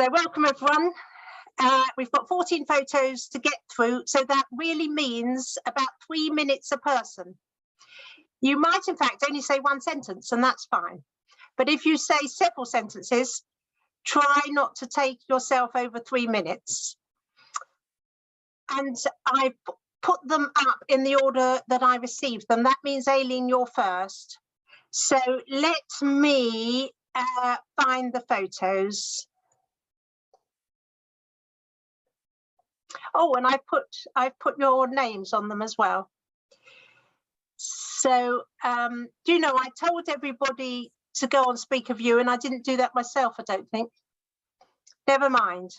So welcome everyone. We've got 14 photos to get through, so that really means about 3 minutes a person. You might in fact only say one sentence, and that's fine. But if you say several sentences, try not to take yourself over 3 minutes. And I put them up in the order that I received them. That means, Aileen, you're first. So let me find the photos. Oh, and I've put your names on them as well. So do you know, I told everybody to go on speaker view, and I didn't do that myself, I don't think. Never mind.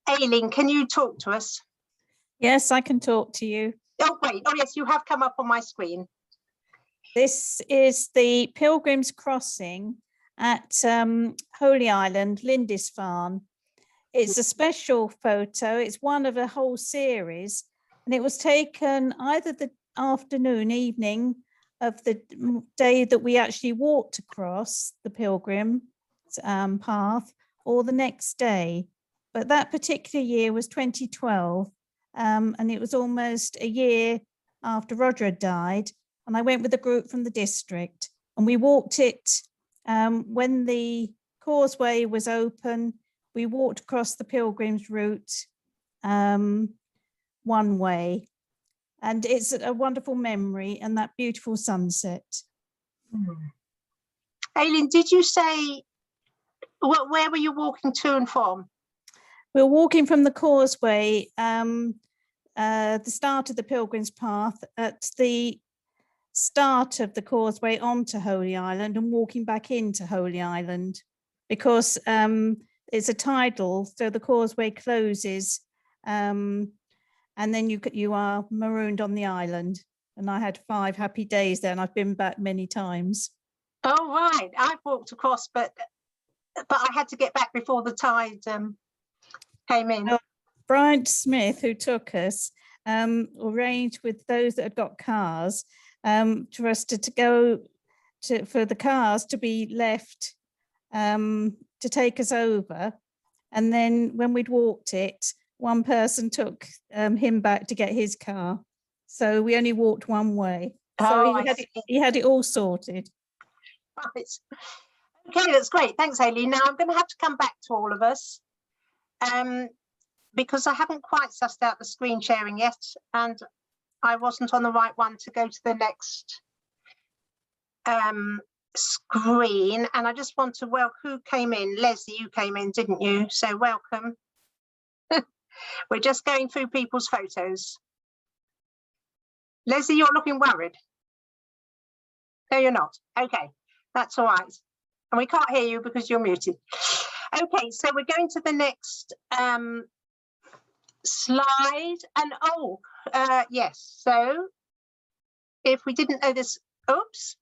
Aileen, can you talk to us? Yes, I can talk to you. Oh, wait. Oh, yes, you have come up on my screen. This is the Pilgrim's Crossing at Holy Island, Lindisfarne. It's a special photo. It's one of a whole series, and it was taken either the afternoon, evening of the day that we actually walked across the Pilgrim path, or the next day. But that particular year was 2012, and it was almost a year after Roger had died. And I went with a group from the district, and we walked it when the causeway was open. We walked across the Pilgrim's route one way, and it's a wonderful memory, and that beautiful sunset. Aileen, did you say, where were you walking to and from? We were walking from the causeway, the start of the Pilgrim's Path, at the start of the causeway onto Holy Island, and walking back into Holy Island, because it's a tidal, so the causeway closes, and then you are marooned on the island. And I had 5 happy days there, and I've been back many times. Oh, right. I've walked across, but I had to get back before the tide came in. Well, Brian Smith, who took us, arranged with those that had got cars for us to go for the cars to be left to take us over. And then when we'd walked it, one person took him back to get his car. So we only walked one way. So he had it all sorted. Right. Okay, that's great. Thanks, Aileen. Now I'm going to have to come back to all of us because I haven't quite sussed out the screen sharing yet, and I wasn't on the right one to go to the next screen. And I just want to welcome who came in. Leslie, you came in, didn't you? So welcome. We're just going through people's photos. Leslie, you're looking worried. No, you're not. Okay, that's all right. And we can't hear you because you're muted. Okay, so we're going to the next slide. And yes, so if we didn't know this, oops.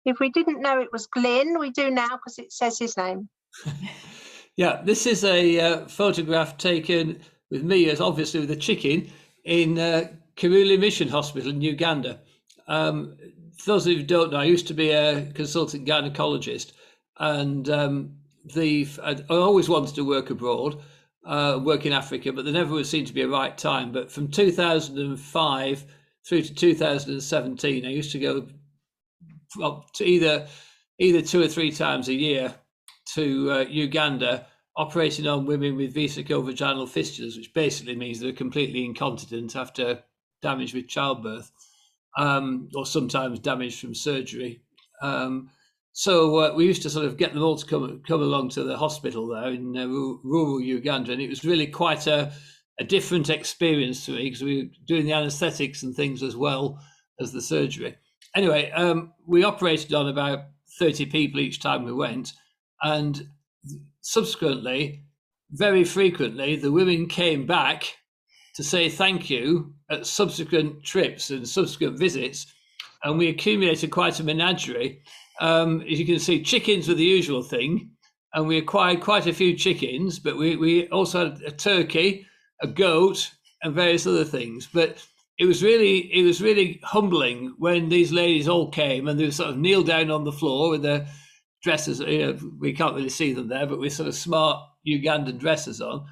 If we didn't know it was Glyn, we do now because it says his name. Yeah, this is a photograph taken with me, as obviously with a chicken, in Kiruli Mission Hospital in Uganda. For those of you who don't know, I used to be a consultant gynecologist, and I always wanted to work abroad, work in Africa, but there never seemed to be a right time. But from 2005 through to 2017, I used to go to either 2 or 3 times a year to Uganda, operating on women with vesicovaginal fistulas, which basically means they're completely incontinent after damage with childbirth, or sometimes damage from surgery. So we used to sort of get them all to come along to the hospital there in rural Uganda, and it was really quite a different experience to me because we were doing the anaesthetics and things as well as the surgery. Anyway, we operated on about 30 people each time we went, and subsequently, very frequently, the women came back to say thank you at subsequent trips and subsequent visits, and we accumulated quite a menagerie. As you can see, chickens were the usual thing, and we acquired quite a few chickens, but we also had a turkey, a goat, and various other things. But it was really humbling when these ladies all came and they would sort of kneel down on the floor with their dresses. We can't really see them there, but with sort of smart Ugandan dresses on.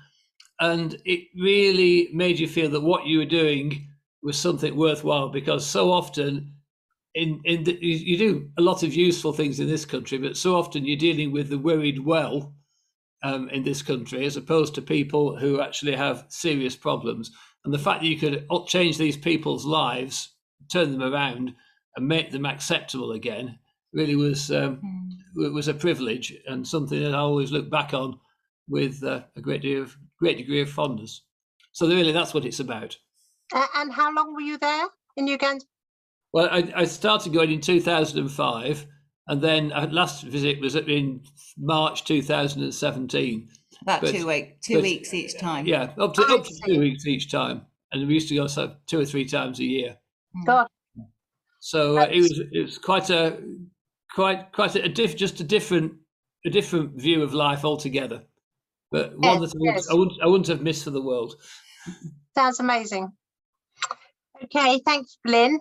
And it really made you feel that what you were doing was something worthwhile, because so often you do a lot of useful things in this country, but so often you're dealing with the worried well in this country, as opposed to people who actually have serious problems. And the fact that you could change these people's lives, turn them around and make them acceptable again, really was a privilege, and something that I always look back on with a great degree of fondness. So really, that's what it's about. And how long were you there in Uganda? Well, I started going in 2005, and then last visit was in March 2017. About But- 2 weeks each time. Yeah, up to 2 weeks each time, and we used to go 2 or 3 times a year. God, So it was quite a different view of life altogether, but one Yes, that yes. I wouldn't have missed for the world. sounds amazing. Okay, thanks, Lynn.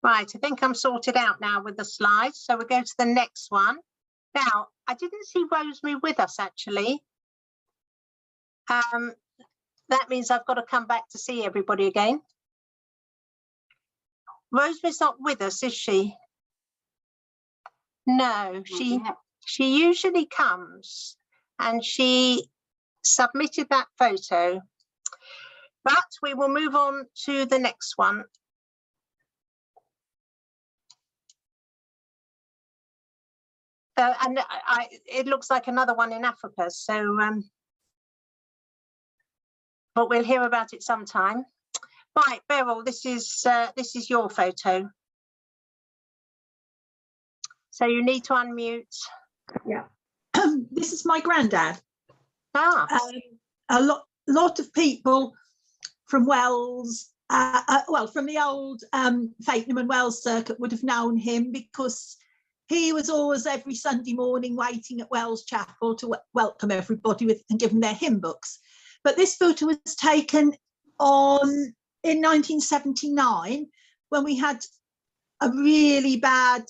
Right, I think I'm sorted out now with the slides. So we'll go to the next one. Now, I didn't see Rosemary with us, actually. That means I've got to come back to see everybody again. Rosemary's not with us, is she? No, she usually comes, and she submitted that photo. But we will move on to the next one. And it looks like another one in Africa, so but we'll hear about it sometime. Right, Beryl, this is your photo. So you need to unmute. Yeah. This is my granddad. Ah, A lot of people from Wells, well, from the old Fakenham and Wells circuit would have known him, because he was always every Sunday morning waiting at Wells Chapel to welcome everybody and give them their hymn books. But this photo was taken in 1979, when we had a really bad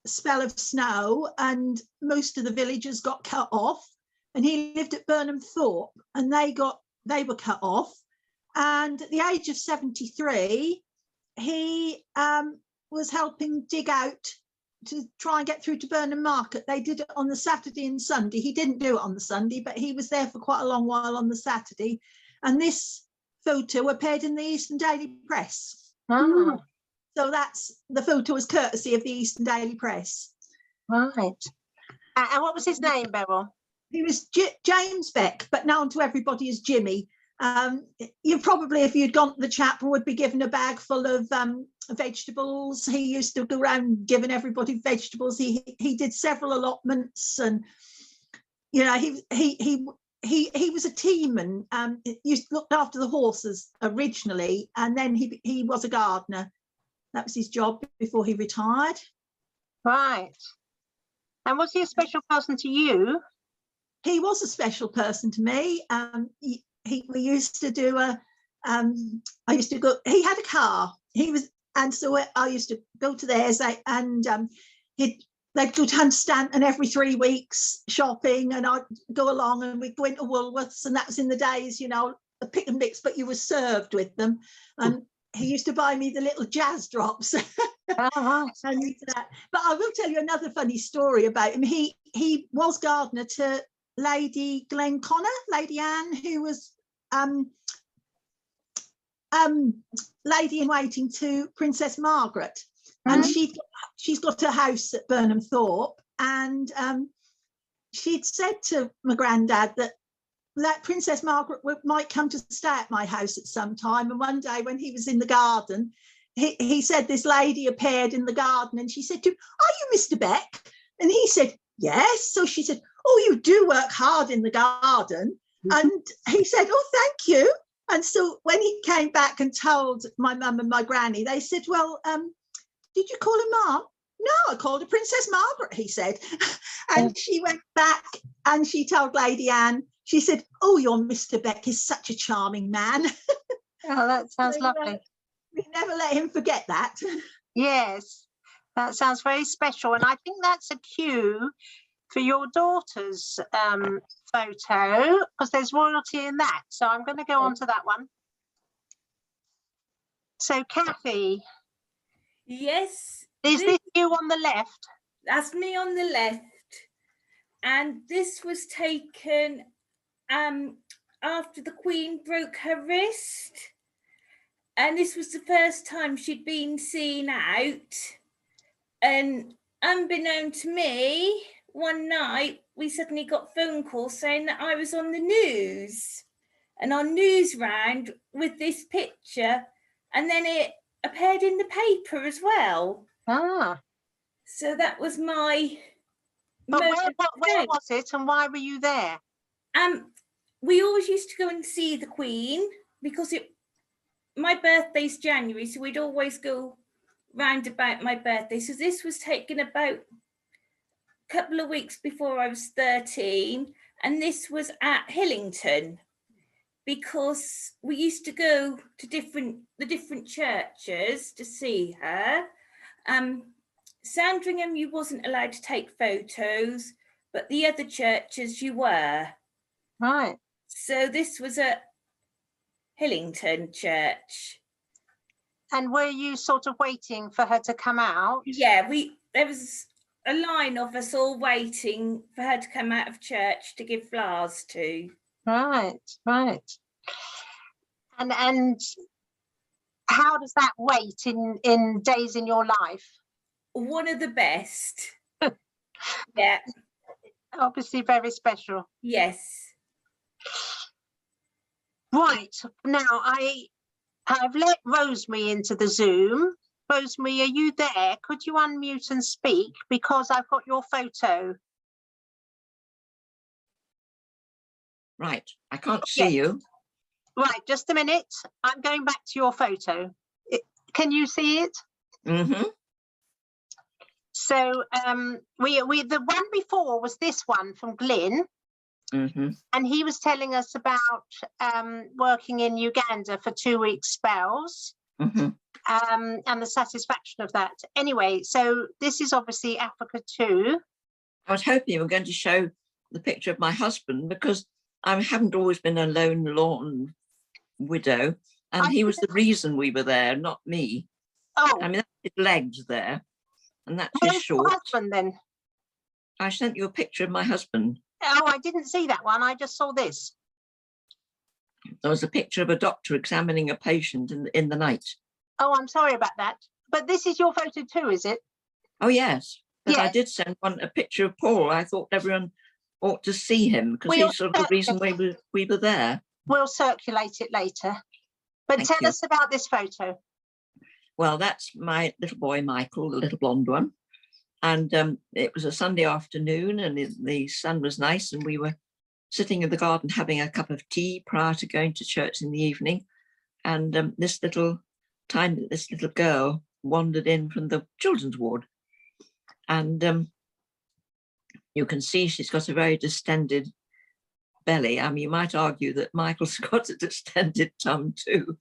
spell of snow and most of the villagers got cut off, and he lived at Burnham Thorpe, and they were cut off. And at the age of 73, he was helping dig out to try and get through to Burnham Market. They did it on the Saturday and Sunday. He didn't do it on the Sunday, but he was there for quite a long while on the Saturday. And this photo appeared in the Eastern Daily Press. ah, So the photo was courtesy of the Eastern Daily Press. right. And what was his name, Beryl? He was James Beck, but known to everybody as Jimmy. You probably, if you'd gone to the chapel, would be given a bag full of vegetables. He used to go around giving everybody vegetables. He did several allotments, and you know, he was a teamman. He looked after the horses originally, and then he was a gardener. That was his job before he retired. Right. And was he a special person to you? He was a special person to me. We used to do I used to go. He had a car. And so I used to go to theirs, and they'd go to Hunstanton, and every 3 weeks shopping, and I'd go along, and we'd go into Woolworths, and that was in the days, you know, the pick and mix, but you were served with them. And he used to buy me the little jazz drops. Oh, right. But I will tell you another funny story about him. He was gardener to Lady Glenconnor, Lady Anne, who was lady in waiting to Princess Margaret. And she's got her house at Burnham Thorpe, and she'd said to my granddad that Princess Margaret might come to stay at my house at some time. And one day when he was in the garden, he said this lady appeared in the garden, and she said to him, "Are you Mr. Beck?" And he said, "Yes." So she said, "Oh, you do work hard in the garden." And he said, "Oh, thank you." And so when he came back and told my mum and my granny, they said, "Well, did you call her Mum?" "No, I called her Princess Margaret," he said. And she went back and she told Lady Anne, she said, "Oh, your Mr. Beck is such a charming man." Oh, that sounds So, lovely. we never let him forget that. Yes, that sounds very special. And I think that's a cue for your daughter's photo, because there's royalty in that. So I'm going to go on to that one. So Kathy, Yes, is this you on the left? that's me on the left. And this was taken after the Queen broke her wrist. And this was the first time she'd been seen out. And unbeknown to me, one night we suddenly got phone calls saying that I was on the news and on news round with this picture. And then it appeared in the paper as well. Ah, So that was my but moment of where fame. was it and why were you there? We always used to go and see the Queen because my birthday's January, so we'd always go round about my birthday. So this was taken about a couple of weeks before I was 13, and this was at Hillington because we used to go to the different churches to see her. Sandringham, you wasn't allowed to take photos, but the other churches you were. Right. So this was at Hillington Church. And were you sort of waiting for her to come out? Yeah, there was a line of us all waiting for her to come out of church to give flowers to. Right, right. And how does that wait in days in your life? One of the best. Yeah. Obviously very special. Yes. Right, now I've let Rosemary into the Zoom. Rosemary, are you there? Could you unmute and speak because I've got your photo? Right, I can't see Yes. you. Right, just a minute. I'm going back to your photo. Can you see it? Mm-hmm. So the one before was this one from Glyn. Mm-hmm. And he was telling us about working in Uganda for 2-week spells. Mm-hmm. And the satisfaction of that. Anyway, so this is obviously Africa too. I was hoping you were going to show the picture of my husband because I haven't always been a lone lorn widow, and he was the reason we were there, not me. Oh, I mean, that's his legs there, and that's his where's your short. husband then? I sent you a picture of my husband. Oh, I didn't see that one. I just saw this. There was a picture of a doctor examining a patient in the night. Oh, I'm sorry about that. But this is your photo too, is it? Oh, yes. But I Yes. did send a picture of Paul. I thought everyone ought to see him because We'll he's sort of the reason we were there. We'll circulate it later. But Thank tell you. us about this photo. Well, that's my little boy, Michael, the little blonde one. And it was a Sunday afternoon and the sun was nice and we were sitting in the garden having a cup of tea prior to going to church in the evening. And this little girl wandered in from the children's ward. And you can see she's got a very distended belly. I mean, you might argue that Michael's got a distended tum too,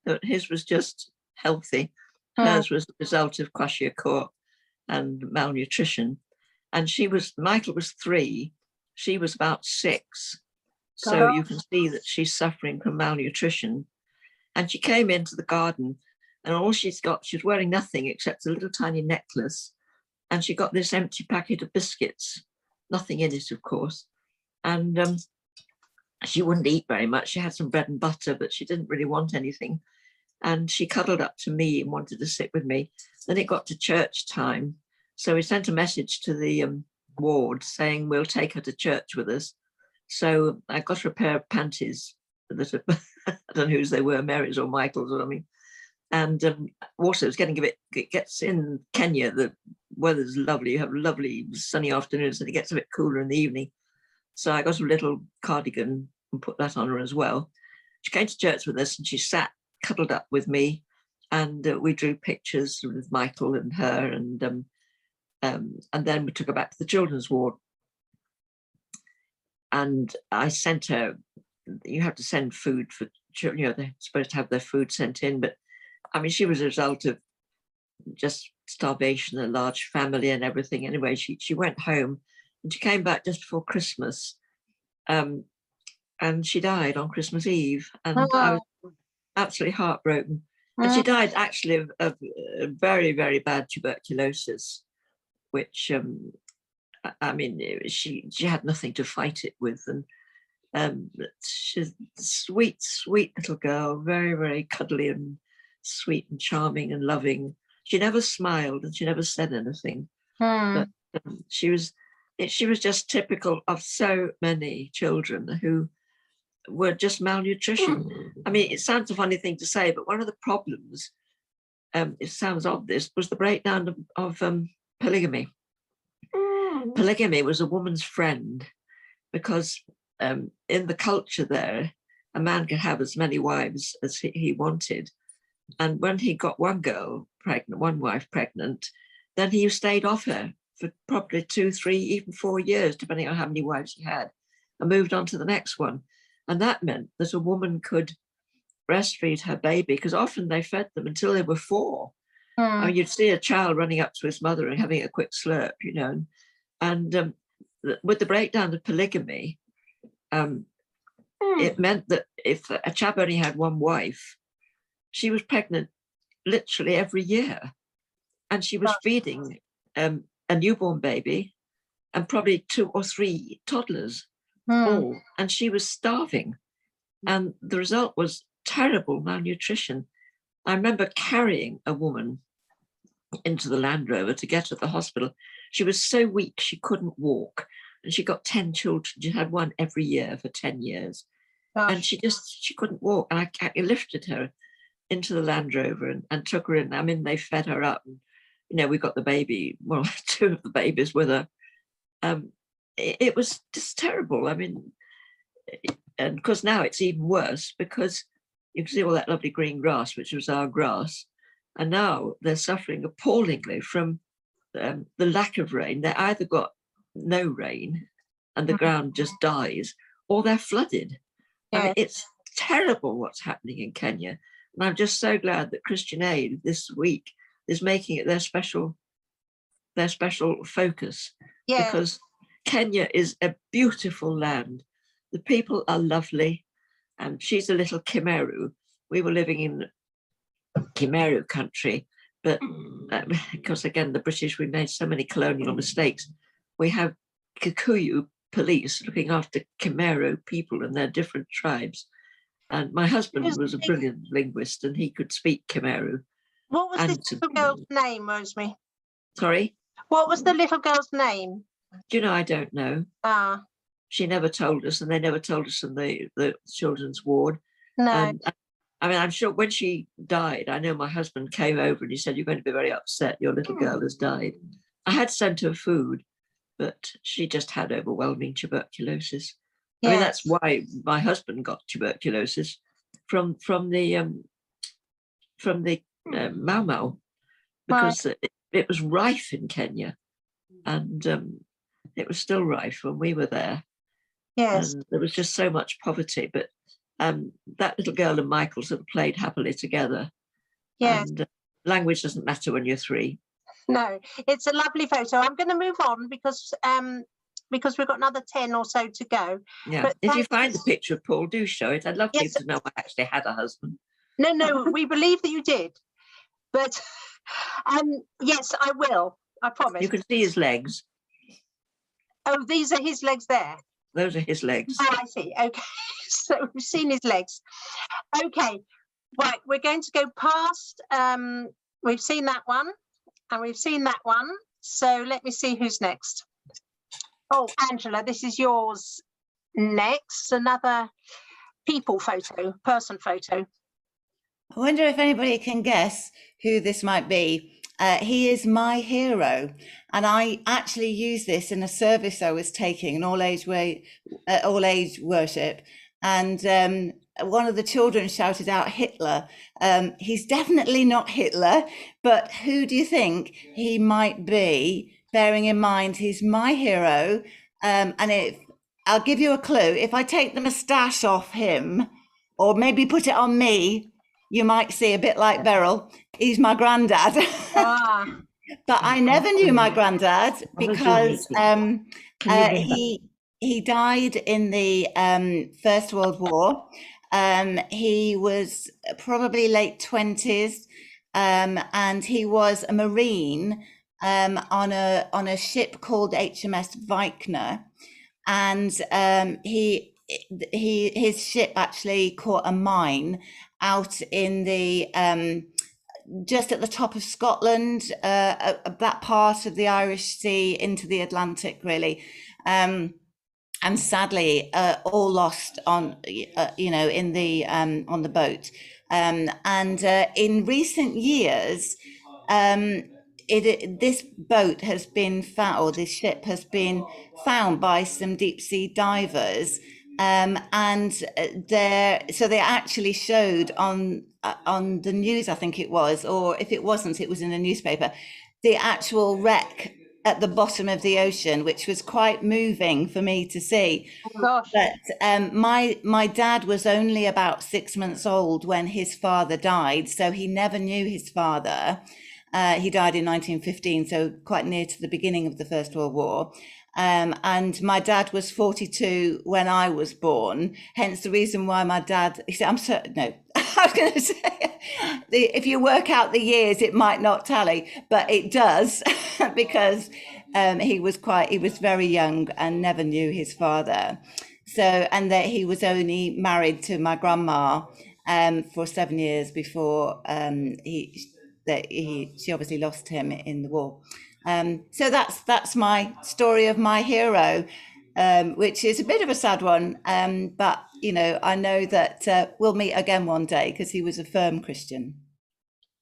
but his was just healthy. Hers was the result of kwashiorkor and malnutrition. And Michael was 3, she was about 6. So you can see that she's suffering from malnutrition. And she came into the garden and all she's wearing nothing except a little tiny necklace. And she got this empty packet of biscuits, nothing in it, of course. And she wouldn't eat very much. She had some bread and butter, but she didn't really want anything. And she cuddled up to me and wanted to sit with me. Then it got to church time. So we sent a message to the ward saying we'll take her to church with us. So I got her a pair of panties that I don't know whose they were, Mary's or Michael's or something. And also it's it gets in Kenya, the weather's lovely, you have lovely sunny afternoons and it gets a bit cooler in the evening. So I got a little cardigan and put that on her as well. She came to church with us and she sat cuddled up with me and we drew pictures with Michael and her and then we took her back to the children's ward. And I sent her, you have to send food for children, they're supposed to have their food sent in, but I mean, she was a result of just starvation, a large family and everything. Anyway, she went home she came back just before Christmas, and she died on Christmas Eve, and I was absolutely heartbroken. And she died actually of very, very bad tuberculosis, which I mean, she had nothing to fight it with, and she's a sweet, sweet little girl, very, very cuddly and sweet and charming and loving. She never smiled and she never said anything, but she was just typical of so many children who were just malnutrition. I mean, it sounds a funny thing to say, but one of the problems, it sounds obvious, was the breakdown of polygamy. Polygamy was a woman's friend, because in the culture there, a man could have as many wives as he wanted. And when he got one wife pregnant, then he stayed off her for probably 2, 3, even 4 years, depending on how many wives he had, and moved on to the next one. And that meant that a woman could breastfeed her baby, because often they fed them until they were 4. I mean, you'd see a child running up to his mother and having a quick slurp, you know. And with the breakdown of polygamy, it meant that if a chap only had one wife, she was pregnant literally every year, and she was feeding a newborn baby and probably 2 or 3 toddlers all, and she was starving, and the result was terrible malnutrition. I remember carrying a woman into the Land Rover to get her to the hospital. She was so weak she couldn't walk, and she got 10 children. She had one every year for 10 years. And she couldn't walk, and I lifted her into the Land Rover and took her in. I mean, they fed her up, and you know, we got the baby, well, 2 of the babies with her. It was just terrible. I mean, and of course now it's even worse, because you can see all that lovely green grass, which was our grass, and now they're suffering appallingly from the lack of rain. They either got no rain and the ground just dies, or they're flooded. I mean, it's terrible what's happening in Kenya. And I'm just so glad that Christian Aid this week is making it their special focus, because Kenya is a beautiful land. The people are lovely, and she's a little Kimeru. We were living in Kimeru country, but because again, the British, we made so many colonial mistakes. We have Kikuyu police looking after Kimeru people and their different tribes. And my husband was a brilliant linguist, and he could speak Kimeru. What was this little girl's name, Rosemary? Sorry? What was the little girl's name? Do you know, I don't know. She never told us, and they never told us in the children's ward. No. I mean, I'm sure when she died, I know my husband came over and he said, "You're going to be very upset. Your little girl has died." I had sent her food, but she just had overwhelming tuberculosis. I mean, that's why my husband got tuberculosis from the Mau Mau, because it was rife in Kenya, and it was still rife when we were there. Yes. And there was just so much poverty, but that little girl and Michael sort of played happily together. Yes. And language doesn't matter when you're 3. No, it's a lovely photo. I'm going to move on because we've got another 10 or so to go. Yeah. But if you find the picture of Paul, do show it. I'd love people to know I actually had a husband. No, we believe that you did. But yes, I will. I promise. You can see his legs. Oh, these are his legs there. Those are his legs. Oh, I see. Okay. So we've seen his legs. Okay. Right. We're going to go past. We've seen that one, and we've seen that one. So let me see who's next. Oh, Angela, this is yours next. Another people photo, person photo. I wonder if anybody can guess who this might be. He is my hero, and I actually used this in a service I was taking, an all-age worship, and one of the children shouted out Hitler. He's definitely not Hitler, but who do you think he might be, bearing in mind he's my hero? And I'll give you a clue. If I take the moustache off him, or maybe put it on me, you might see a bit like Beryl. He's my granddad. But I never knew my granddad because he died in the First World War. He was probably late 20s, and he was a Marine on a ship called HMS Vichner, and his ship actually caught a mine out in the just at the top of Scotland, that part of the Irish Sea into the Atlantic, really. And sadly, all lost on, in the on the boat. And in recent years, this boat has been found, or this ship has been found by some deep sea divers. And they actually showed on the news, I think it was, or if it wasn't, it was in a newspaper, the actual wreck at the bottom of the ocean, which was quite moving for me to see. Oh, gosh. But my dad was only about 6 months old when his father died, so he never knew his father. He died in 1915, so quite near to the beginning of the First World War. And my dad was 42 when I was born, hence the reason why my dad, I was going to say, if you work out the years, it might not tally, but it does, because he was very young and never knew his father. So, and that he was only married to my grandma for 7 years before she obviously lost him in the war. So that's my story of my hero, which is a bit of a sad one. But, I know that we'll meet again one day because he was a firm Christian.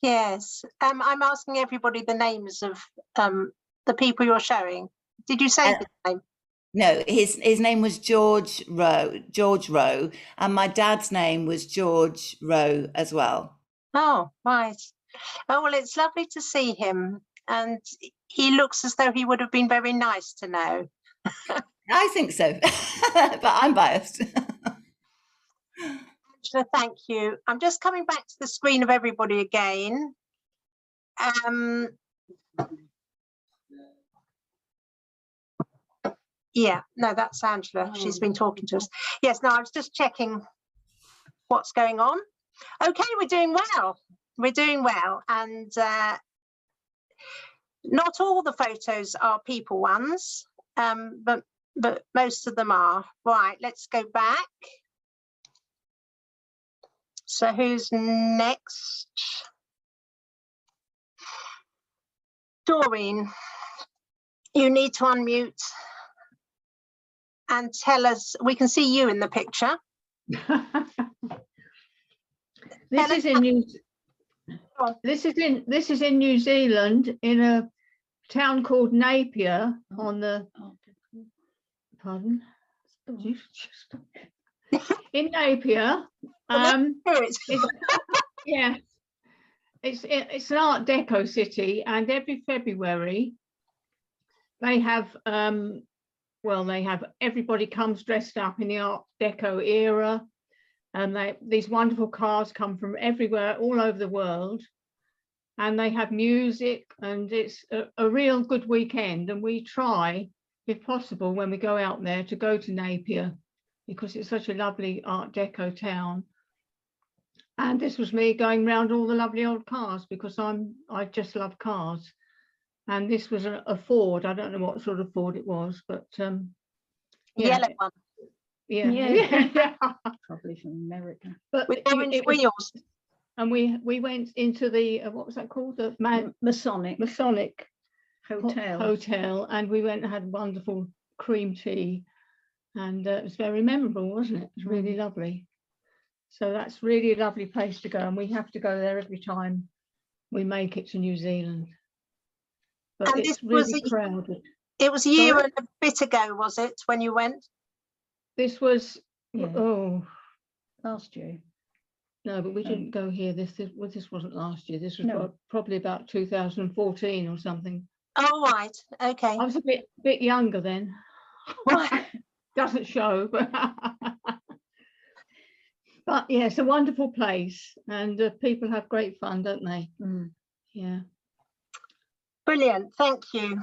Yes. I'm asking everybody the names of the people you're showing. Did you say the name? No, his name was George Rowe, and my dad's name was George Rowe as well. Oh, right. Oh, well, it's lovely to see him. And he looks as though he would have been very nice to know. I think so, but I'm biased. Angela, thank you. I'm just coming back to the screen of everybody again. Yeah, no, that's Angela. She's been talking to us. Yes, no, I was just checking what's going on. Okay, we're doing well. We're doing well. And not all the photos are people ones, but most of them are. Right, let's go back. So who's next? Doreen, you need to unmute and tell us, we can see you in the picture. This is in New Zealand, in a town called Napier on the pardon. In Napier, it's an Art Deco city, and every February they have everybody comes dressed up in the Art Deco era, and these wonderful cars come from everywhere, all over the world, and they have music, and it's a real good weekend. And we try, if possible, when we go out there, to go to Napier, because it's such a lovely Art Deco town. And this was me going around all the lovely old cars, because I just love cars. And this was a Ford. I don't know what sort of Ford it was, but yellow one. Yeah. Probably from America. But with orange wheels. And we went into the what was that called? The Masonic Hotel, and we went and had wonderful cream tea, and it was very memorable, wasn't it? It was really lovely. So that's really a lovely place to go, and we have to go there every time we make it to New Zealand. But and it's really crowded. It was a year and a bit ago, was it, when you went? This was last year. No, but we didn't go here. This wasn't last year. This was probably about 2014 or something. Oh, right. Okay. I was a bit younger then. Doesn't show, but yeah, it's a wonderful place, and people have great fun, don't they? Yeah. Brilliant, thank you.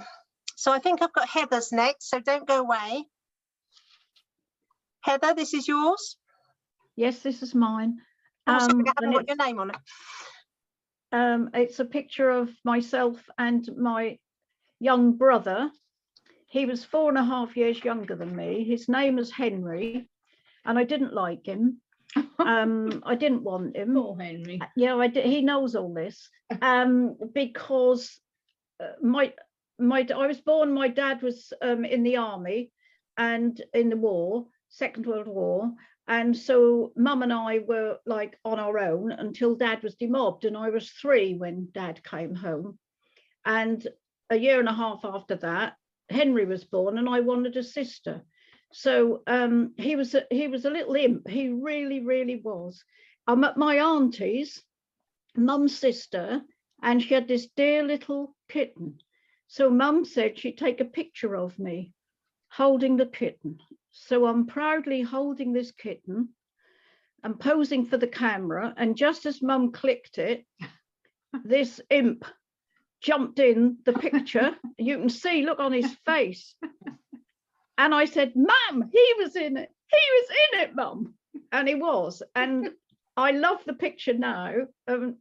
So I think I've got Heather's next, so don't go away. Heather, this is yours. Yes, this is mine. Oh, sorry, I And haven't got your name on it. it's a picture of myself and my young brother. He was 4.5 years younger than me. His name is Henry, and I didn't like him. I didn't want him. Poor Henry. Yeah, I did. He knows all this. Because I was born. My dad was in the army and in the war, Second World War, and so Mum and I were like on our own until Dad was demobbed, and I was 3 when Dad came home. And a year and a half after that, Henry was born, and I wanted a sister. So he was a little imp. He really was. I'm at my auntie's, Mum's sister, and she had this dear little kitten. So Mum said she'd take a picture of me holding the kitten. So I'm proudly holding this kitten and posing for the camera. And just as Mum clicked it, this imp jumped in the picture. You can see, look on his face. And I said, Mum, he was in it. He was in it, Mum. And he was. And I love the picture now.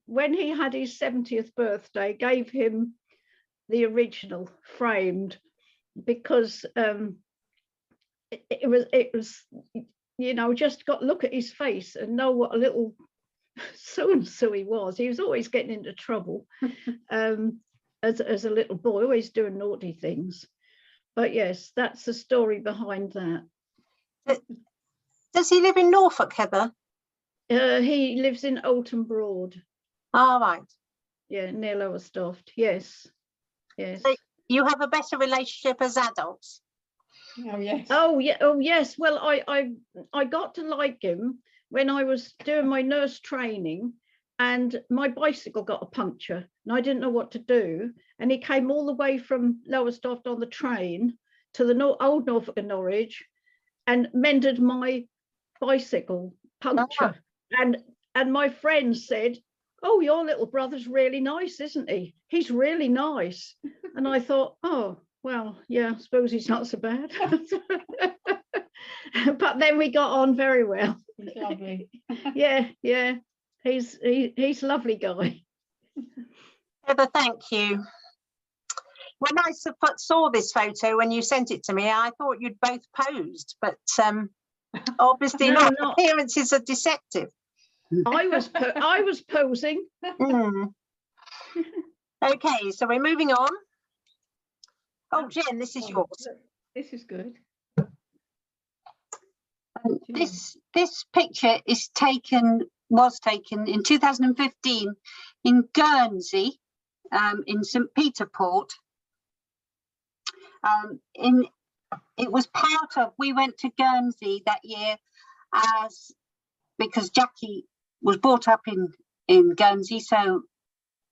When he had his 70th birthday, gave him the original framed, because it was, you know, just got to look at his face and know what a little so-and-so he was. He was always getting into trouble as a little boy, always doing naughty things. But yes, that's the story behind that. Does he live in Norfolk, Heather? He lives in Oulton Broad. All right. Yeah, near Lowestoft. Yes. So you have a better relationship as adults? Oh yes. Oh yeah. Oh yes. Well, I got to like him when I was doing my nurse training, and my bicycle got a puncture, and I didn't know what to do. And he came all the way from Lowestoft on the train to the old Norfolk and Norwich, and mended my bicycle puncture. And my friend said, "Oh, your little brother's really nice, isn't he? He's really nice." And I thought, oh, well, yeah, I suppose he's not so bad. But then we got on very well. He's lovely. Yeah. He's a lovely guy. Heather, thank you. When I saw this photo, when you sent it to me, I thought you'd both posed, but obviously No, not. Appearances are deceptive. I was posing. Okay, so we're moving on. Oh, Jen, this is yours. This is good. This picture was taken in 2015 in Guernsey, in St. Peter Port. It was part of, we went to Guernsey that year because Jackie was brought up in Guernsey, so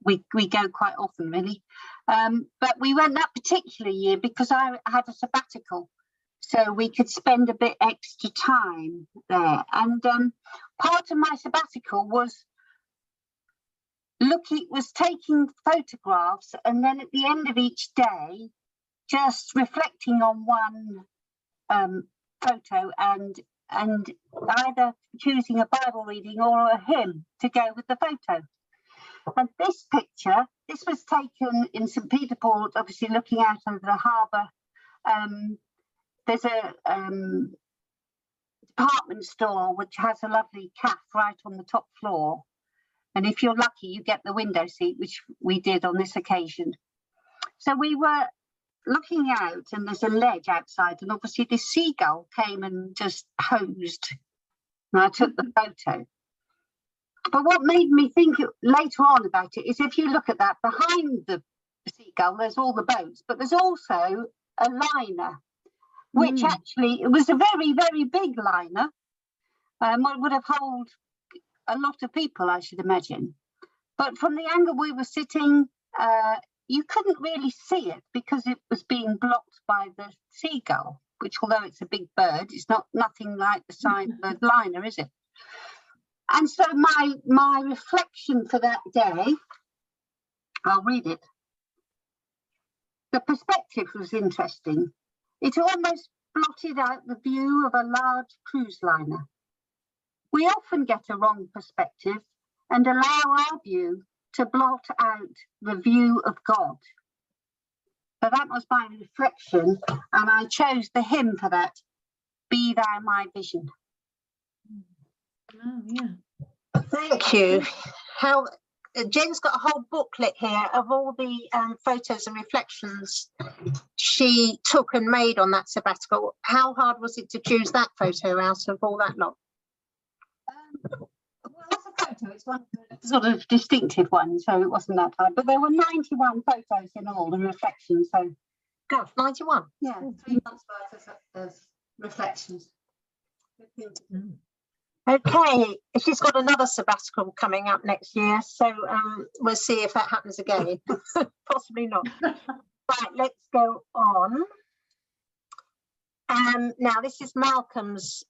we go quite often, really. But we went that particular year because I had a sabbatical, so we could spend a bit extra time there. And part of my sabbatical was taking photographs, and then at the end of each day, just reflecting on one photo and either choosing a Bible reading or a hymn to go with the photo. And this picture, this was taken in St. Peter Port, obviously looking out over the harbour. There's a department store which has a lovely cafe right on the top floor. And if you're lucky, you get the window seat, which we did on this occasion. So we were looking out, and there's a ledge outside, and obviously this seagull came and just posed, and I took the photo. But what made me think later on about it is, if you look at that, behind the seagull, there's all the boats, but there's also a liner, which actually, it was a very, very big liner. It would have held a lot of people, I should imagine. But from the angle we were sitting, you couldn't really see it because it was being blocked by the seagull, which, although it's a big bird, it's nothing like the size of the liner, is it? And so my reflection for that day, I'll read it. The perspective was interesting. It almost blotted out the view of a large cruise liner. We often get a wrong perspective and allow our view to blot out the view of God. So that was my reflection, and I chose the hymn for that, Be Thou My Vision. Oh, yeah. Thank you. How Jen's got a whole booklet here of all the photos and reflections she took and made on that sabbatical. How hard was it to choose that photo out of all that lot? Well, as a photo, it's one of the sort of distinctive ones, so it wasn't that hard. But there were 91 photos in all, the reflections. So, Gosh, 91. yeah, 3 months worth of reflections. Okay, she's got another sabbatical coming up next year, so we'll see if that happens again. Possibly not. Right, let's go on. Now this is Malcolm's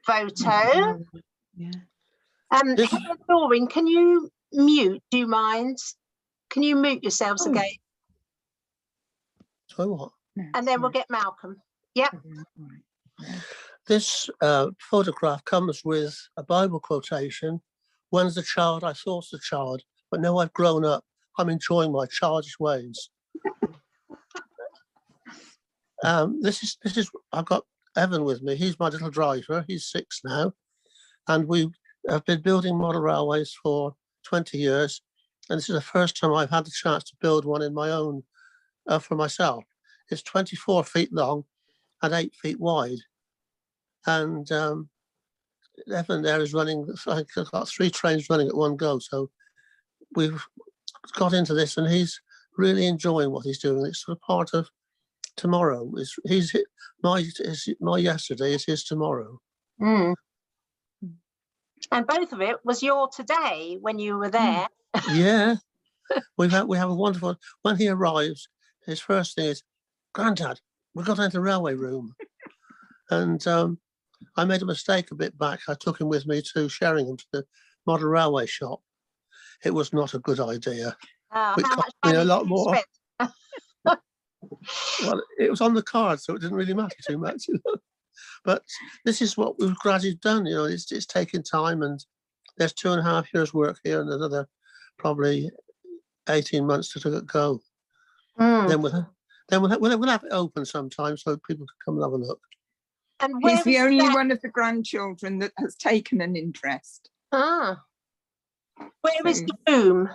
photo. Yeah. This- Helen and Doreen, can you mute? Do you mind? Can you mute yourselves Oh. again? So what? And then we'll get Malcolm. Yep. This photograph comes with a Bible quotation. When's a child, I thought a child, but now I've grown up, I'm enjoying my childish ways. This is, I've got Evan with me. He's my little driver. He's 6 now. And we have been building model railways for 20 years. And this is the first time I've had the chance to build one in my own, for myself. It's 24 feet long and 8 feet wide. And Evan there is running, I've got 3 trains running at one go. So we've got into this and he's really enjoying what he's doing. It's sort of part of tomorrow. My yesterday is his tomorrow. Mm. And both of it was your today when you were there. Yeah. we have a wonderful, when he arrives, his first thing is, Grandad, we've got into the railway room. And I made a mistake a bit back. I took him with me to Sheringham to the model railway shop. It was not a good idea. How It much cost me money a lot did you more. spend? Well, it was on the card, so it didn't really matter too much. But this is what we've gradually done. It's taking time, and there's 2.5 years work here and another probably 18 months to go. Mm. Then we'll have it open sometime so people can come and have a look. And He's the is only that- one of the grandchildren that has taken an interest. Ah. Where is So- the room?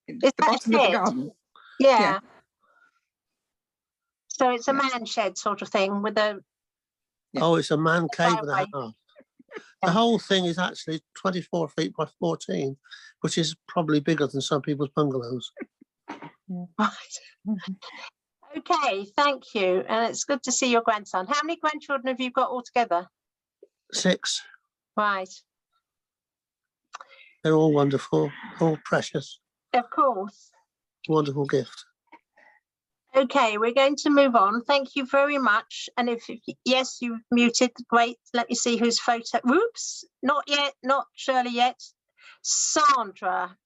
At Is the that bottom of the shed? garden. Yeah. Yeah. So it's a Yeah. man shed sort of thing with a. Yeah. Oh, it's a man cave and a Railway. half. The whole thing is actually 24 feet by 14, which is probably bigger than some people's bungalows. Right. Okay, thank you. And it's good to see your grandson. How many grandchildren have you got altogether? 6. Right. They're all wonderful, all precious, Of course. wonderful gift. Okay, we're going to move on. Thank you very much. And yes, you muted, great. Let me see whose photo. Whoops, not yet, not Shirley yet. Sandra.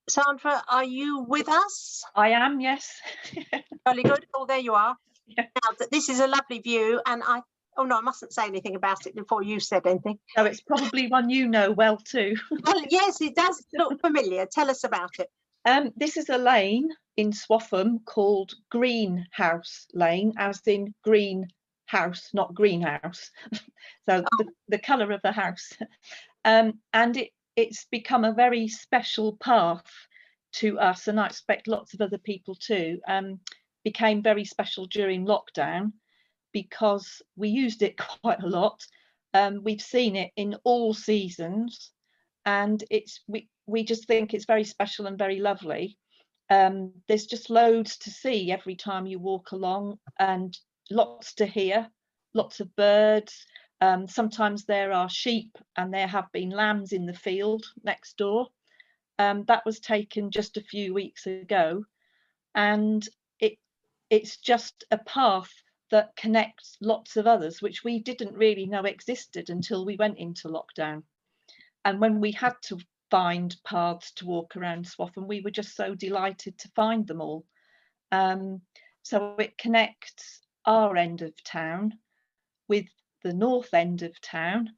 Sandra, are you with us? I am, yes. Really good. Oh, there you are. Yeah. Now, this is a lovely view, and I mustn't say anything about it before you said anything. So it's probably one you know well too. Well, yes, it does look familiar. Tell us about it. This is a lane in Swaffham called Greenhouse Lane, as in green house, not greenhouse. So the colour of the house. And it's become a very special path to us, and I expect lots of other people too. Became very special during lockdown because we used it quite a lot. We've seen it in all seasons, and we just think it's very special and very lovely. There's just loads to see every time you walk along, and lots to hear, lots of birds. Sometimes there are sheep and there have been lambs in the field next door. That was taken just a few weeks ago, and it's just a path that connects lots of others, which we didn't really know existed until we went into lockdown. And when we had to find paths to walk around Swaffham. We were just so delighted to find them all. So it connects our end of town with the north end of town,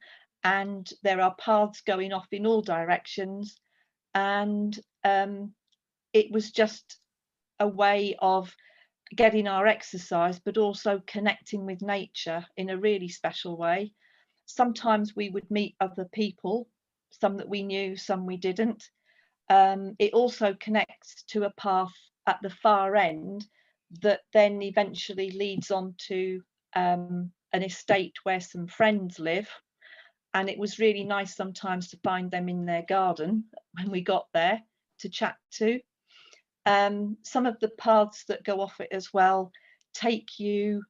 and there are paths going off in all directions, and it was just a way of getting our exercise but also connecting with nature in a really special way. Sometimes we would meet other people, some that we knew, some we didn't. It also connects to a path at the far end that then eventually leads on to an estate where some friends live, and it was really nice sometimes to find them in their garden when we got there to chat to. Some of the paths that go off it as well take you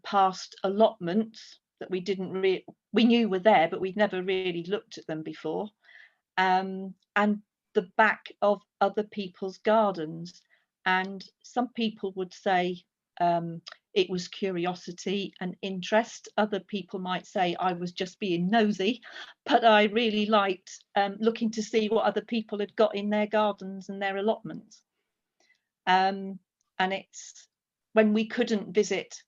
past allotments that we knew were there, but we'd never really looked at them before, and the back of other people's gardens. And some people would say it was curiosity and interest. Other people might say I was just being nosy, but I really liked looking to see what other people had got in their gardens and their allotments. And it's when we couldn't visit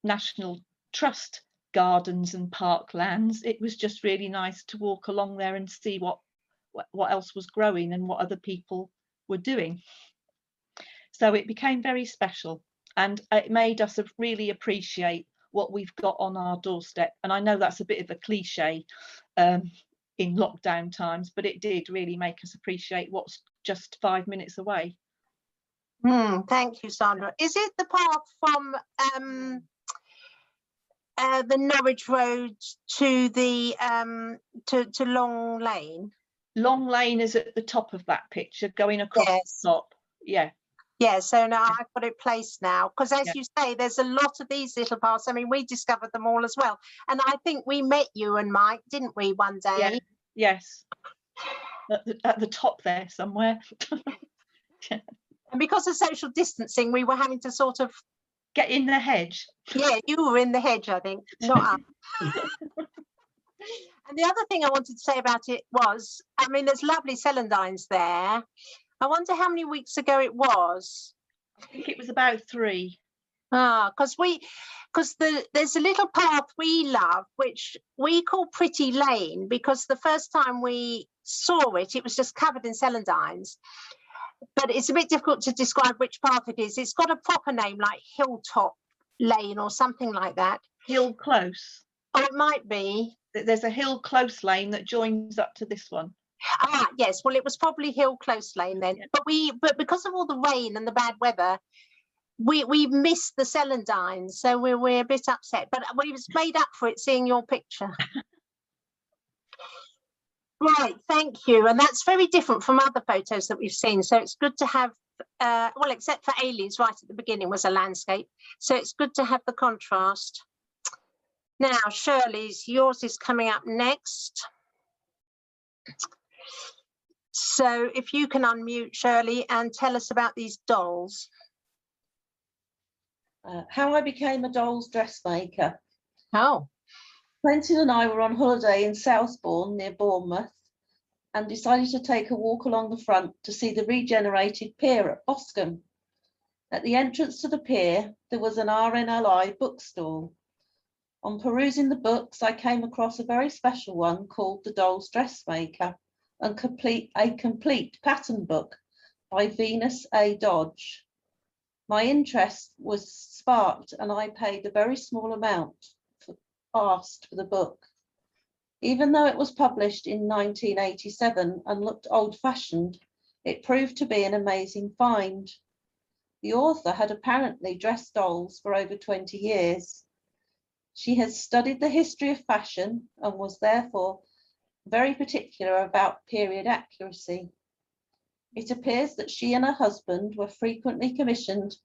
National Trust gardens and parklands, it was just really nice to walk along there and see what else was growing and what other people were doing. So it became very special, and it made us really appreciate what we've got on our doorstep. And I know that's a bit of a cliche in lockdown times, but it did really make us appreciate what's just 5 minutes away. Thank you, Sandra. Is it the path from the Norwich Road to the to Long Lane? Long Lane is at the top of that picture, going across Yes. the top. Yeah. Yeah, so now I've got it placed now, because as Yeah. you say, there's a lot of these little paths. I mean, we discovered them all as well. And I think we met you and Mike, didn't we, one day? Yeah. Yes. At the top there somewhere. And because of social distancing, we were having to sort of get in the hedge. Yeah, you were in the hedge, I think, not us. And the other thing I wanted to say about it was, I mean, there's lovely celandines there. I wonder how many weeks ago it was. I think it was about 3. Because there's a little path we love, which we call Pretty Lane, because the first time we saw it, it was just covered in celandines. But it's a bit difficult to describe which path it is. It's got a proper name like Hilltop Lane or something like that. Hill Close. Oh, it might be. There's a Hill Close Lane that joins up to this one. Yes, well, it was probably Hill Close Lane then. Yeah. But because of all the rain and the bad weather, we missed the celandines, so we're a bit upset. But we was made up for it seeing your picture. Right, thank you. And that's very different from other photos that we've seen. So it's good to have, well, except for Ailey's right at the beginning was a landscape. So it's good to have the contrast. Now, Shirley's, yours is coming up next. So if you can unmute, Shirley, and tell us about these dolls. How I became a dolls dressmaker. Oh. Quentin and I were on holiday in Southbourne near Bournemouth and decided to take a walk along the front to see the regenerated pier at Boscombe. At the entrance to the pier, there was an RNLI bookstall. On perusing the books, I came across a very special one called The Dolls Dressmaker, and a complete pattern book by Venus A. Dodge. My interest was sparked and I paid a very small amount asked for the book. Even though it was published in 1987 and looked old-fashioned, it proved to be an amazing find. The author had apparently dressed dolls for over 20 years. She has studied the history of fashion and was therefore very particular about period accuracy. It appears that she and her husband were frequently commissioned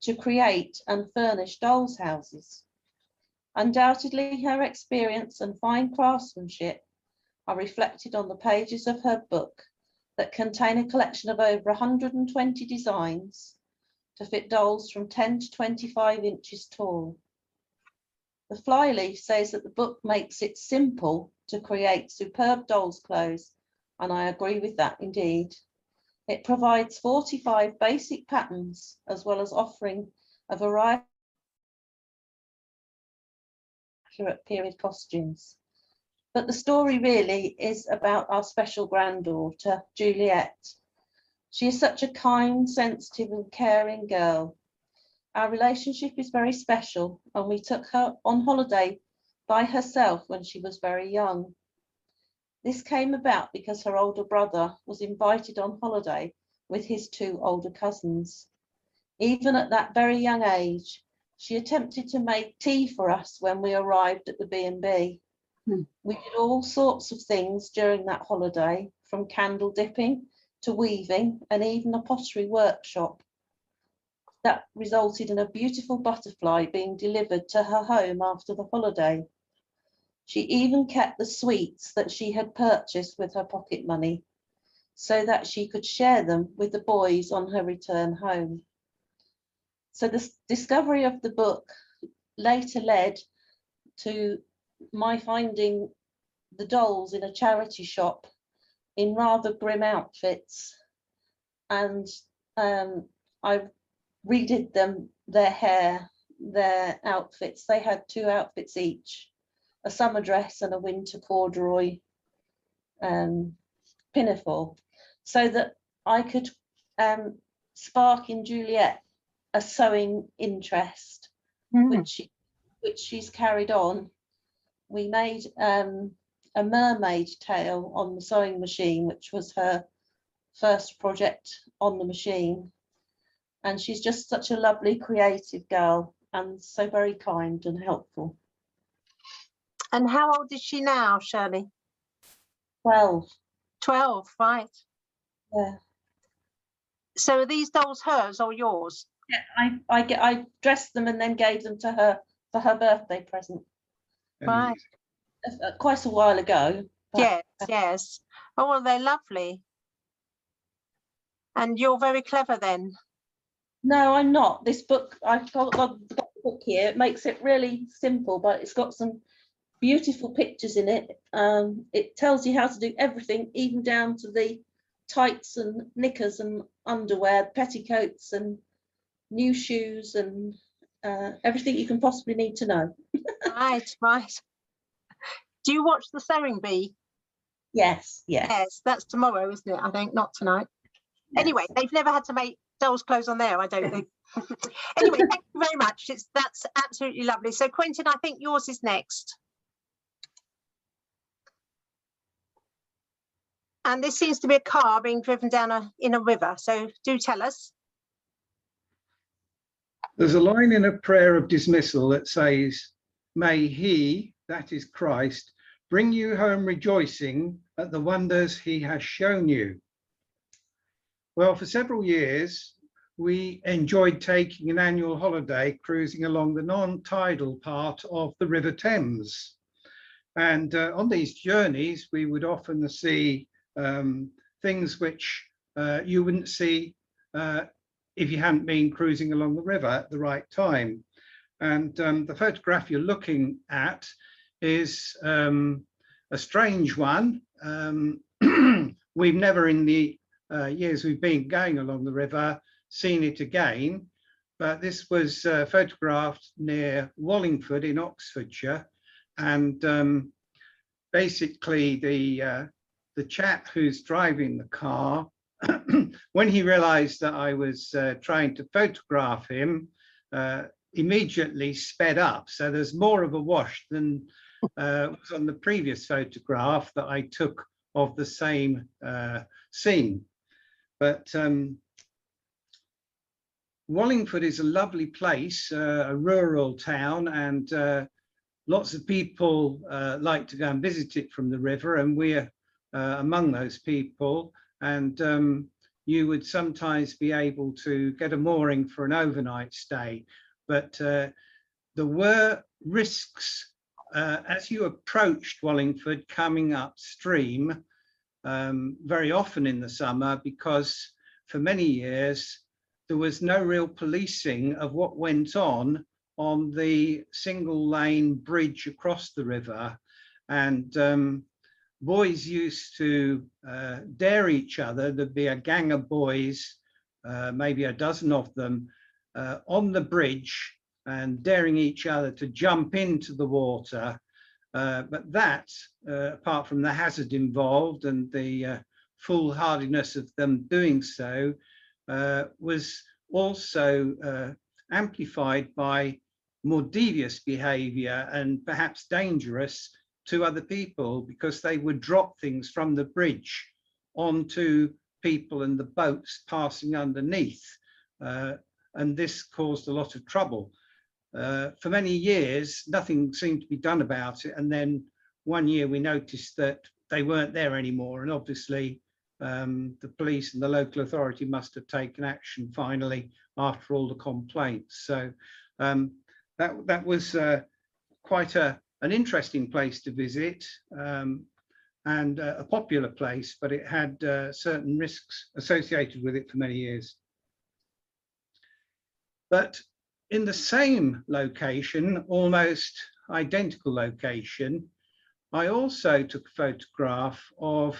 to create and furnish dolls' houses. Undoubtedly, her experience and fine craftsmanship are reflected on the pages of her book that contain a collection of over 120 designs to fit dolls from 10 to 25 inches tall. The flyleaf says that the book makes it simple to create superb dolls' clothes and I agree with that indeed. It provides 45 basic patterns as well as offering a variety of accurate period costumes. But the story really is about our special granddaughter, Juliet. She is such a kind, sensitive and caring girl. Our relationship is very special, and we took her on holiday by herself when she was very young. This came about because her older brother was invited on holiday with his 2 older cousins. Even at that very young age, she attempted to make tea for us when we arrived at the B&B. We did all sorts of things during that holiday, from candle dipping to weaving and even a pottery workshop. That resulted in a beautiful butterfly being delivered to her home after the holiday. She even kept the sweets that she had purchased with her pocket money so that she could share them with the boys on her return home. So the discovery of the book later led to my finding the dolls in a charity shop in rather grim outfits, and I redid them, their hair, their outfits. They had 2 outfits each, a summer dress and a winter corduroy pinafore, so that I could spark in Juliet a sewing interest, which she's carried on. We made a mermaid tail on the sewing machine, which was her first project on the machine. And she's just such a lovely, creative girl, and so very kind and helpful. And how old is she now, Shirley? 12. 12, right. Yeah. So are these dolls hers or yours? Yeah, I dressed them and then gave them to her for her birthday present. Right. Quite a while ago. Yes, yes. Oh, well, they're lovely. And you're very clever then. No, I'm not. This book, I've got the book here. It makes it really simple, but it's got some beautiful pictures in it. It tells you how to do everything, even down to the tights and knickers and underwear, petticoats and new shoes and everything you can possibly need to know. Right, right. Do you watch the Sewing Bee? Yes, yes. Yes, that's tomorrow, isn't it? I think, not tonight. Yes. Anyway, they've never had to make dolls' clothes on there, I don't think. Anyway, thank you very much. That's absolutely lovely. So, Quentin, I think yours is next. And this seems to be a car being driven down in a river. So, do tell us. There's a line in a prayer of dismissal that says, "May he," that is Christ, "bring you home rejoicing at the wonders he has shown you." Well, for several years, we enjoyed taking an annual holiday cruising along the non-tidal part of the River Thames. And on these journeys, we would often see things which you wouldn't see if you hadn't been cruising along the river at the right time. And the photograph you're looking at is a strange one. We've never, in the years we've been going along the river, seen it again, but this was photographed near Wallingford in Oxfordshire. And basically the chap who's driving the car, when he realized that I was trying to photograph him, immediately sped up. So there's more of a wash than was on the previous photograph that I took of the same scene. But Wallingford is a lovely place, a rural town, and lots of people like to go and visit it from the river, and we're among those people. And you would sometimes be able to get a mooring for an overnight stay, but there were risks as you approached Wallingford coming upstream very often in the summer, because for many years there was no real policing of what went on the single lane bridge across the river. And boys used to dare each other. There'd be a gang of boys, maybe a dozen of them, on the bridge and daring each other to jump into the water. But that, apart from the hazard involved and the foolhardiness of them doing so, was also amplified by more devious behavior and perhaps dangerous to other people, because they would drop things from the bridge onto people and the boats passing underneath. And this caused a lot of trouble. For many years, nothing seemed to be done about it. And then one year we noticed that they weren't there anymore. And obviously the police and the local authority must have taken action finally after all the complaints. So that was quite an interesting place to visit, and a popular place, but it had certain risks associated with it for many years. But in the same location, almost identical location, I also took a photograph of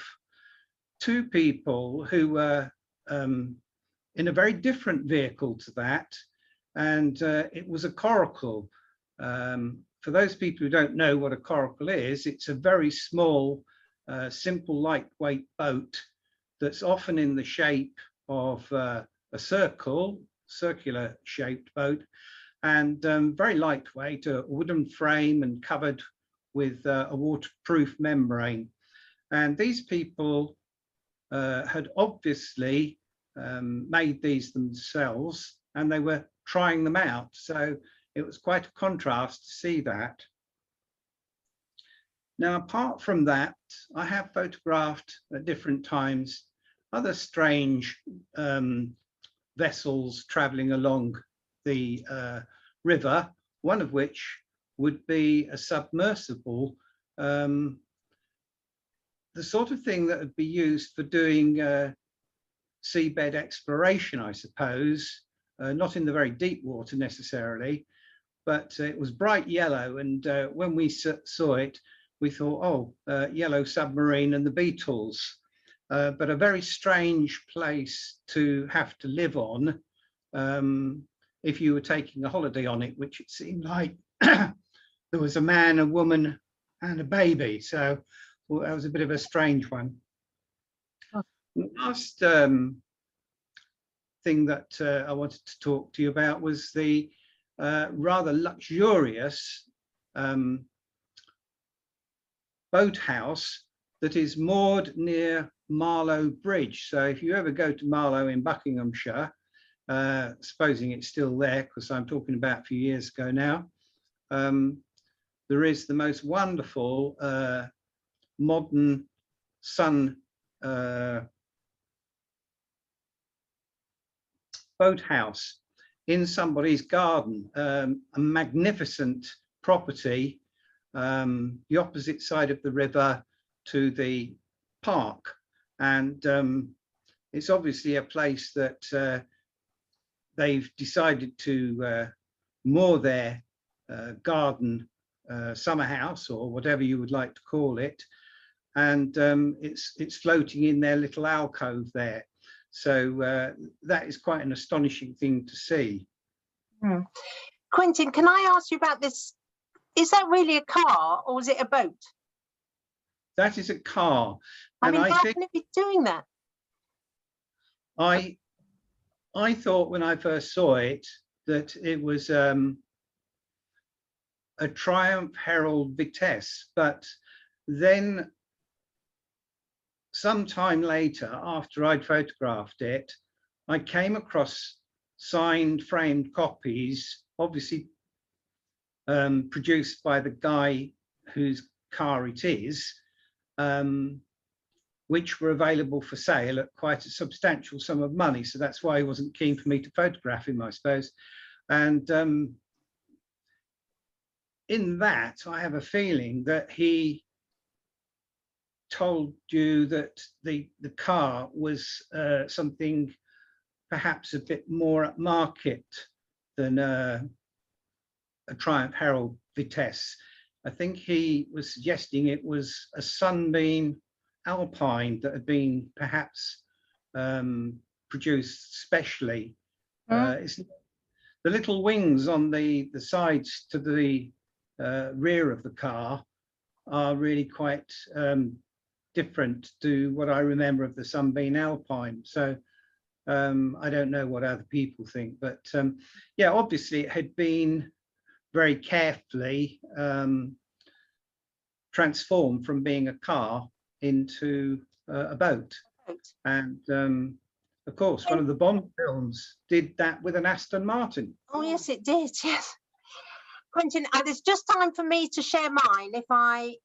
two people who were in a very different vehicle to that, and it was a coracle. For those people who don't know what a coracle is, it's a very small, simple, lightweight boat that's often in the shape of a circular shaped boat, and very lightweight, a wooden frame and covered with a waterproof membrane. And these people had obviously made these themselves, and they were trying them out. So it was quite a contrast to see that. Now, apart from that, I have photographed at different times other strange vessels traveling along the river, one of which would be a submersible, the sort of thing that would be used for doing seabed exploration, I suppose, not in the very deep water necessarily, but it was bright yellow. And when we saw it, we thought, oh, yellow submarine and the Beatles. But a very strange place to have to live on if you were taking a holiday on it, which it seemed like there was a man, a woman, and a baby. So well, that was a bit of a strange one. The last thing that I wanted to talk to you about was the rather luxurious boathouse that is moored near Marlow Bridge. So if you ever go to Marlow in Buckinghamshire, supposing it's still there, because I'm talking about a few years ago now, there is the most wonderful modern sun boathouse in somebody's garden, a magnificent property, the opposite side of the river to the park. And it's obviously a place that they've decided to moor their garden summer house, or whatever you would like to call it. And it's floating in their little alcove there. So that is quite an astonishing thing to see. Quentin, can I ask you about this? Is that really a car, or is it a boat? That is a car. I And mean, I how think can it be doing that? I thought when I first saw it that it was a Triumph Herald Vitesse, but then sometime later, after I'd photographed it, I came across signed framed copies, obviously produced by the guy whose car it is, which were available for sale at quite a substantial sum of money. So that's why he wasn't keen for me to photograph him, I suppose. And in that, I have a feeling that he told you that the car was something perhaps a bit more at market than a Triumph Herald Vitesse. I think he was suggesting it was a Sunbeam Alpine that had been perhaps produced specially. It's the little wings on the sides to the rear of the car are really quite different to what I remember of the Sunbeam Alpine. So I don't know what other people think, but yeah, obviously it had been very carefully transformed from being a car into a boat. And of course, one of the Bond films did that with an Aston Martin. Oh yes, it did. Yes, Quentin, there's just time for me to share mine if I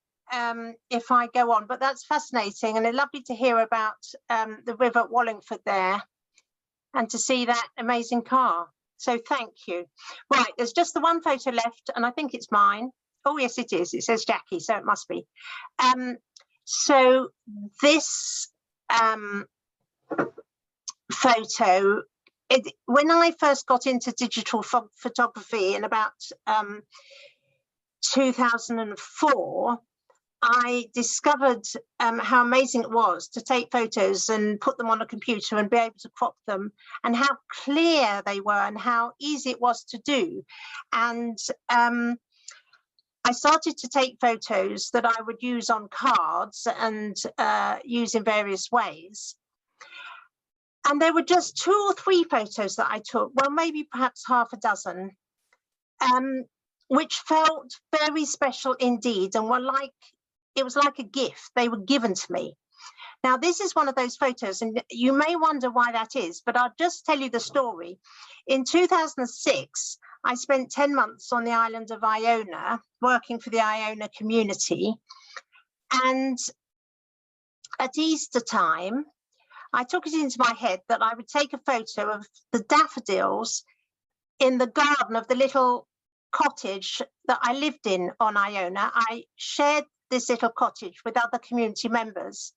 go on, but that's fascinating, and it's lovely to hear about the river at Wallingford there and to see that amazing car. So thank you. Right, there's just the one photo left, and I think it's mine. Oh yes, it is. It says Jackie, so it must be. So this photo, when I first got into digital photography in about 2004, I discovered how amazing it was to take photos and put them on a computer and be able to crop them, and how clear they were and how easy it was to do. And I started to take photos that I would use on cards and use in various ways. And there were just 2 or 3 photos that I took, well, maybe perhaps half a dozen, which felt very special indeed, and were like, it was like a gift. They were given to me. Now, this is one of those photos, and you may wonder why that is, but I'll just tell you the story. In 2006, I spent 10 months on the island of Iona, working for the Iona community. And at Easter time, I took it into my head that I would take a photo of the daffodils in the garden of the little cottage that I lived in on Iona. I shared this little cottage with other community members.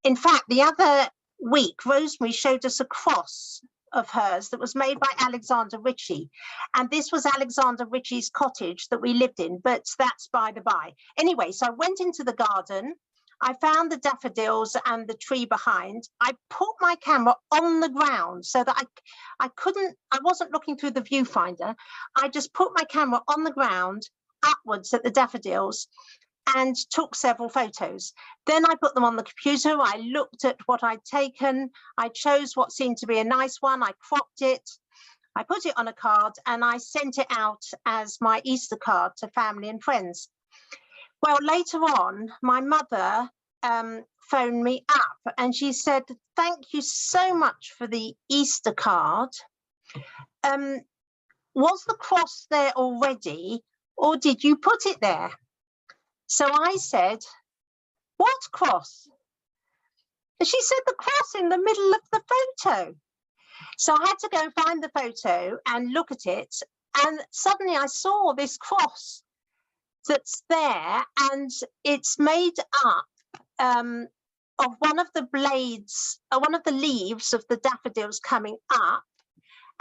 In fact, the other week, Rosemary showed us a cross of hers that was made by Alexander Ritchie. And this was Alexander Ritchie's cottage that we lived in, but that's by the by. Anyway, so I went into the garden. I found the daffodils and the tree behind. I put my camera on the ground so that I wasn't looking through the viewfinder. I just put my camera on the ground upwards at the daffodils and took several photos. Then I put them on the computer. I looked at what I'd taken. I chose what seemed to be a nice one. I cropped it. I put it on a card and I sent it out as my Easter card to family and friends. Well, later on, my mother phoned me up and she said, "Thank you so much for the Easter card. Was the cross there already, or did you put it there?" So I said, "What cross?" And she said, "The cross in the middle of the photo." So I had to go and find the photo and look at it. And suddenly I saw this cross that's there, and it's made up of one of the blades, one of the leaves of the daffodils coming up,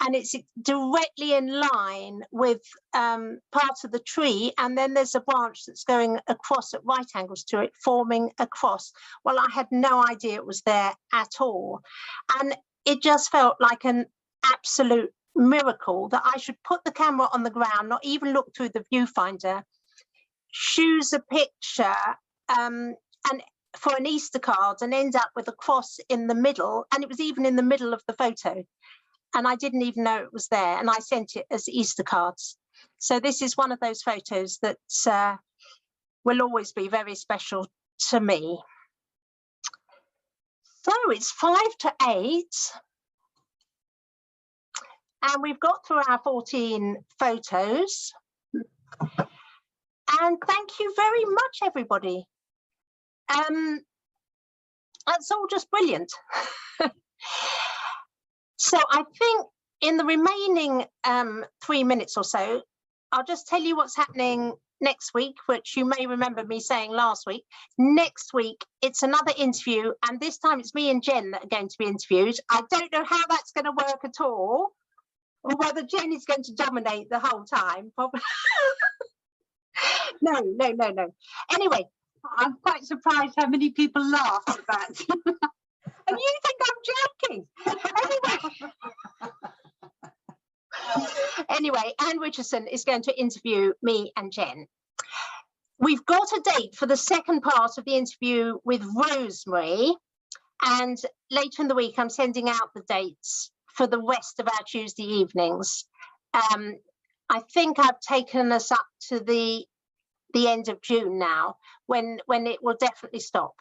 and it's directly in line with part of the tree, and then there's a branch that's going across at right angles to it, forming a cross. Well, I had no idea it was there at all, and it just felt like an absolute miracle that I should put the camera on the ground, not even look through the viewfinder, choose a picture and for an Easter card and end up with a cross in the middle, and it was even in the middle of the photo, and I didn't even know it was there, and I sent it as Easter cards. So this is one of those photos that will always be very special to me. So it's 5 to 8 and we've got through our 14 photos. And thank you very much, everybody. That's all just brilliant. So I think in the remaining 3 minutes or so, I'll just tell you what's happening next week, which you may remember me saying last week. Next week, it's another interview, and this time it's me and Jen that are going to be interviewed. I don't know how that's going to work at all, or whether Jen is going to dominate the whole time. No. Anyway, I'm quite surprised how many people laughed at that. And you think I'm joking. Anyway, Anne Richardson is going to interview me and Jen. We've got a date for the second part of the interview with Rosemary, and later in the week I'm sending out the dates for the rest of our Tuesday evenings. I think I've taken us up to the end of June now, when it will definitely stop.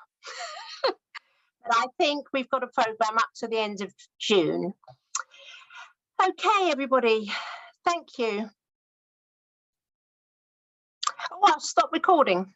But I think we've got a program up to the end of June. Okay, everybody, thank you. Oh, I'll stop recording.